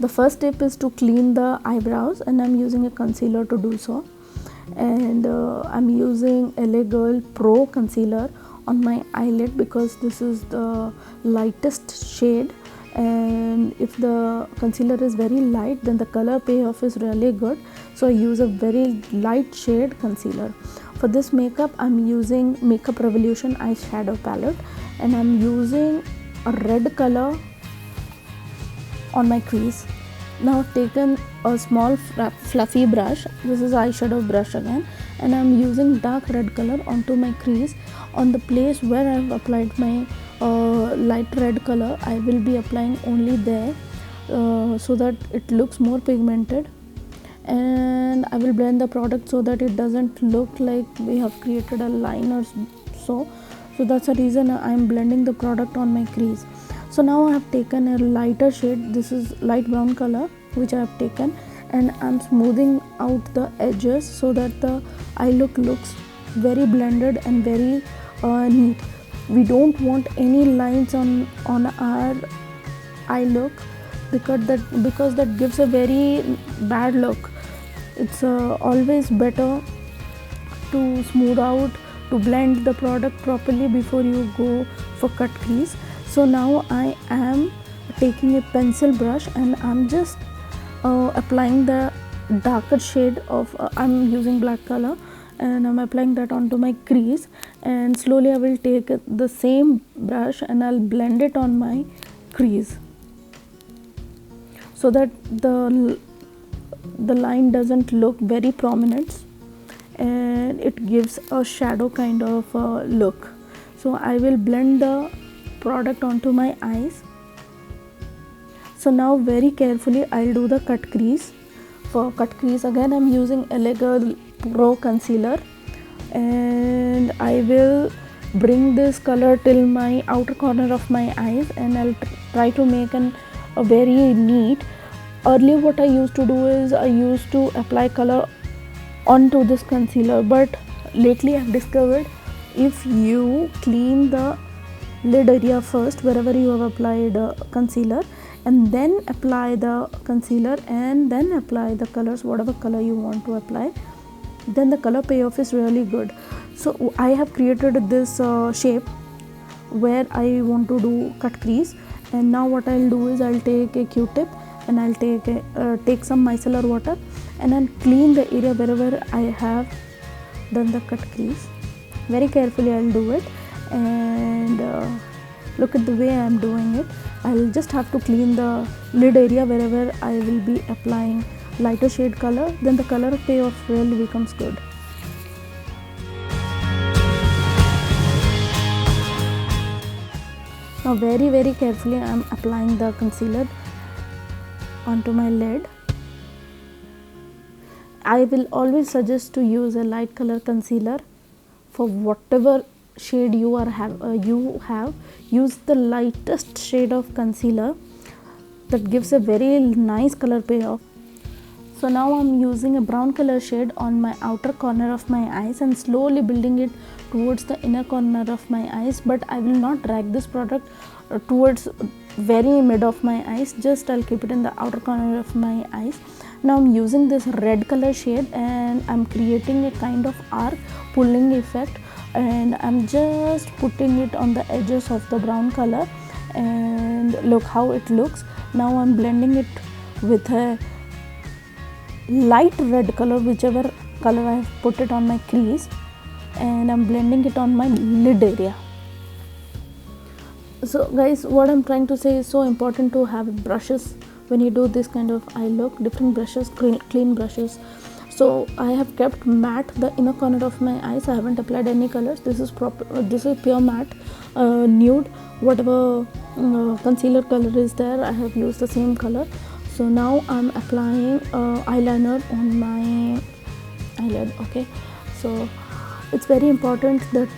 The first step is to clean the eyebrows, and I'm using a concealer to do so. And I'm using LA Girl Pro concealer on my eyelid because this is the lightest shade, and if the concealer is very light then the color payoff is really good, so I use a very light shade concealer. For this makeup I'm using Makeup Revolution eyeshadow palette, and I'm using a red color on my crease. Now I've taken a small fluffy brush, this is eyeshadow brush again, and I'm using dark red color onto my crease. On the place where I've applied my light red color, I will be applying only there so that it looks more pigmented, and I will blend the product so that it doesn't look like we have created a line or so that's the reason I'm blending the product on my crease. So now I have taken a lighter shade, this is light brown color which I have taken, and I'm smoothing out the edges so that the eye look looks very blended and very neat. We don't want any lines on our eye look because that gives a very bad look. It's always better to smooth out, to blend the product properly before you go for cut crease. So now I am taking a pencil brush and I'm just applying the darker shade of I'm using black color, and I'm applying that onto my crease, and slowly I will take the same brush and I'll blend it on my crease so that the line doesn't look very prominent and it gives a shadow kind of look. So I will blend the product onto my eyes. So now very carefully I'll do the cut crease. For cut crease again I'm using LA Girl Pro concealer, and I will bring this color till my outer corner of my eyes, and I'll try to make a very neat. Earlier what I used to do is I used to apply color onto this concealer, but lately I've discovered if you clean the lid area first wherever you have applied concealer, and then apply the concealer and then apply the colors, whatever color you want to apply, then the color payoff is really good. So I have created this shape where I want to do cut crease, and now what I'll do is I'll take a Q-tip and I'll take some micellar water and I'll clean the area wherever I have done the cut crease. Very carefully I'll do it, and look at the way I'm doing it. I'll just have to clean the lid area wherever I will be applying lighter shade color, then the color payoff really becomes good. Now very carefully I'm applying the concealer onto my lid. I will always suggest to use a light color concealer for whatever shade you have. Use the lightest shade of concealer, that gives a very nice color payoff. So now I'm using a brown color shade on my outer corner of my eyes and slowly building it towards the inner corner of my eyes, but I will not drag this product towards very mid of my eyes, just I'll keep it in the outer corner of my eyes. Now I'm using this red color shade and I'm creating a kind of arc pulling effect, and I'm just putting it on the edges of the brown color, and look how it looks. Now I'm blending it with a light red color, whichever color I have put it on my crease, and I'm blending it on my lid area. So guys, what I'm trying to say is so important to have brushes when you do this kind of eye look, different brushes, clean brushes. So I have kept matte the inner corner of my eyes. I haven't applied any colors. This is pure matte, nude, whatever concealer color is there, I have used the same color. So now I'm applying eyeliner on my eyelid. Okay, so it's very important that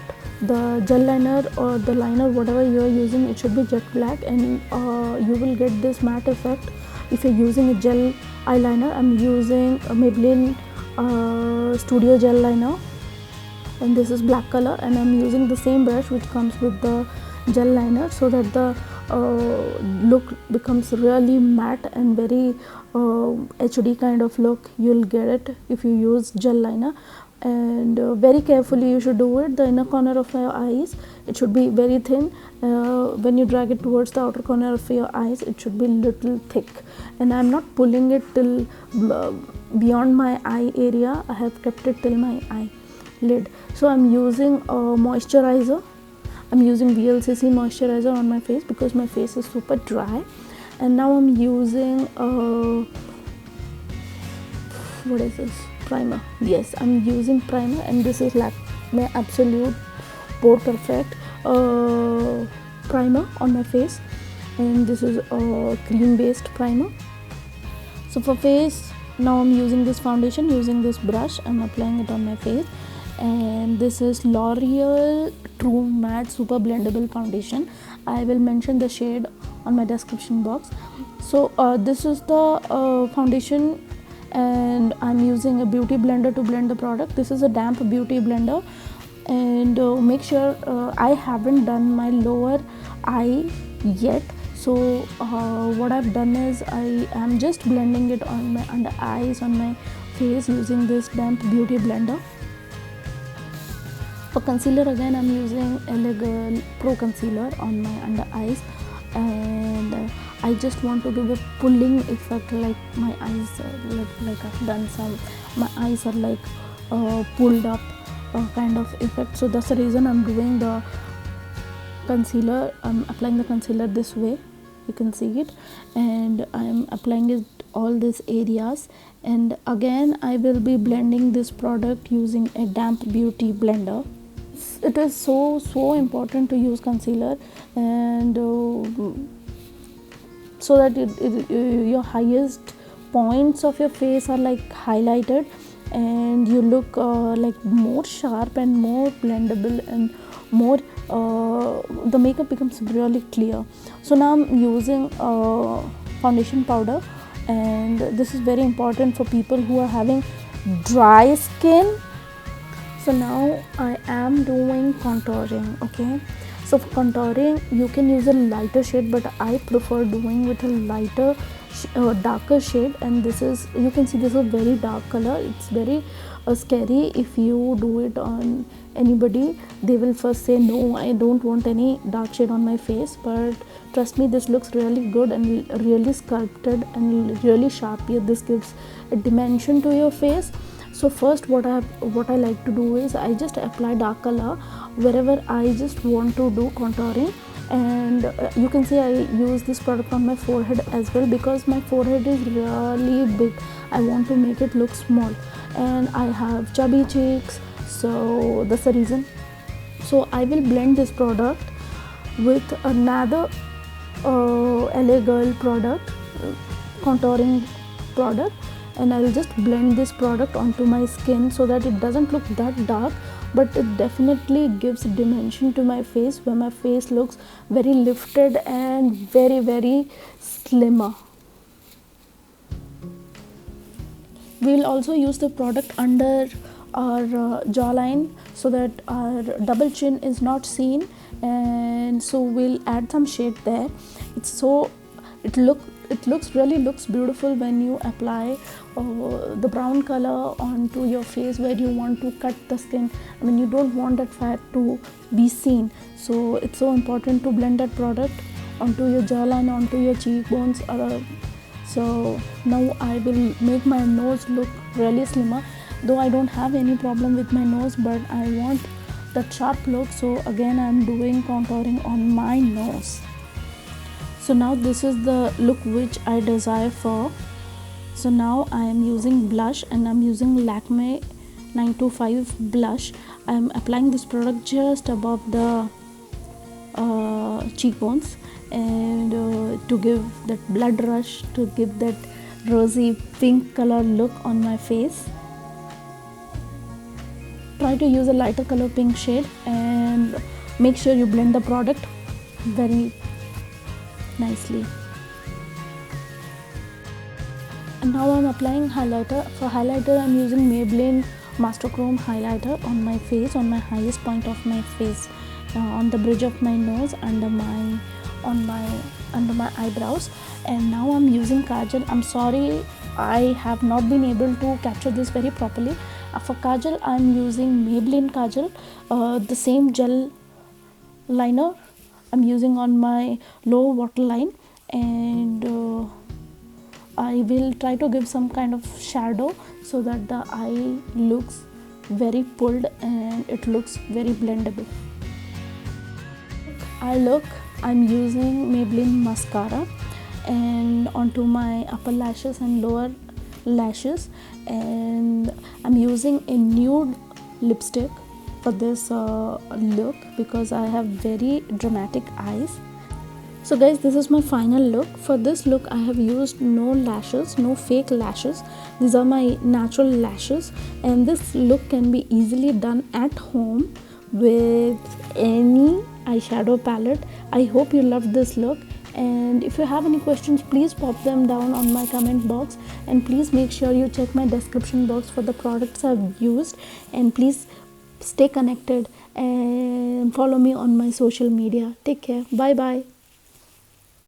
the gel liner or the liner, whatever you are using, it should be jet black, and you will get this matte effect if you're using a gel eyeliner. I'm using a Maybelline Studio Gel Liner, and this is black color, and I'm using the same brush which comes with the gel liner so that the look becomes really matte and very HD kind of look. You'll get it if you use gel liner. And very carefully you should do it. The inner corner of your eyes, it should be very thin. When you drag it towards the outer corner of your eyes, it should be little thick. And I'm not pulling it till beyond my eye area. I have kept it till my eyelid. So I'm using a moisturizer. I'm using VLCC moisturizer on my face because my face is super dry. And now I'm using what is this? Primer. Yes, I'm using primer, and this is Lakme Absolute Pore Perfect primer on my face, and this is a cream based primer. So for face, now I'm using this foundation, using this brush, I'm applying it on my face, and this is L'Oreal True Matte Super Blendable Foundation. I will mention the shade on my description box. So this is the foundation, and I'm using a beauty blender to blend the product. This is a damp beauty blender, and make sure I haven't done my lower eye yet. So what I've done is I am just blending it on my under eyes, on my face, using this damp beauty blender. For concealer, again I'm using LA Girl Pro Concealer on my under eyes, and I just want to give a pulling effect, like my eyes like I've done some, my eyes are like pulled up kind of effect. So that's the reason I'm doing the concealer. I'm applying the concealer this way, you can see it, and I'm applying it all these areas. And again I will be blending this product using a damp beauty blender. It is so important to use concealer, and so that your highest points of your face are like highlighted, and you look like more sharp and more blendable, and more the makeup becomes really clear. So now I'm using foundation powder, and this is very important for people who are having dry skin. So now I am doing contouring. Okay, so for contouring you can use a lighter shade, but I prefer doing with a lighter darker shade. And this is, you can see, this is a very dark color. It's very scary if you do it on anybody. They will first say, no, I don't want any dark shade on my face, but trust me, this looks really good and really sculpted and really sharp here. This gives a dimension to your face. So first what I like to do is I just apply dark color wherever I just want to do contouring. And you can see I use this product on my forehead as well, because my forehead is really big. I want to make it look small, and I have chubby cheeks, so that's the reason. So I will blend this product with another LA Girl product, contouring product, and I will just blend this product onto my skin so that it doesn't look that dark, but it definitely gives dimension to my face, where my face looks very lifted and very slimmer. We will also use the product under our jawline so that our double chin is not seen, and so we'll add some shade there. It really looks beautiful when you apply the brown color onto your face where you want to cut the skin. I mean, you don't want that fat to be seen, so it's so important to blend that product onto your jawline, onto your cheekbones. So now I will make my nose look really slimmer, though I don't have any problem with my nose, but I want that sharp look. So again I'm doing contouring on my nose. So now this is the look which I desire for. So now I am using blush, and I'm using Lakme 925 blush. I am applying this product just above the cheekbones, and to give that blood rush, to give that rosy pink color look on my face. Try to use a lighter color pink shade, and make sure you blend the product very nicely. And now I'm applying highlighter. For highlighter I'm using Maybelline Master Chrome highlighter on my face, on my highest point of my face, on the bridge of my nose, under my on my under my eyebrows, and now I'm using kajal. I'm sorry I have not been able to capture this very properly. For kajal I'm using Maybelline kajal, the same gel liner I'm using on my lower waterline, and I will try to give some kind of shadow so that the eye looks very pulled and it looks very blendable. Eye look, I'm using Maybelline mascara and onto my upper lashes and lower lashes, and I'm using a nude lipstick for this look because I have very dramatic eyes. So guys, this is my final look. For this look I have used no lashes, no fake lashes. These are my natural lashes, and this look can be easily done at home with any eyeshadow palette. I hope you loved this look, and if you have any questions, please pop them down on my comment box, and please make sure you check my description box for the products I've used, and please stay connected and follow me on my social media. Take care. Bye bye.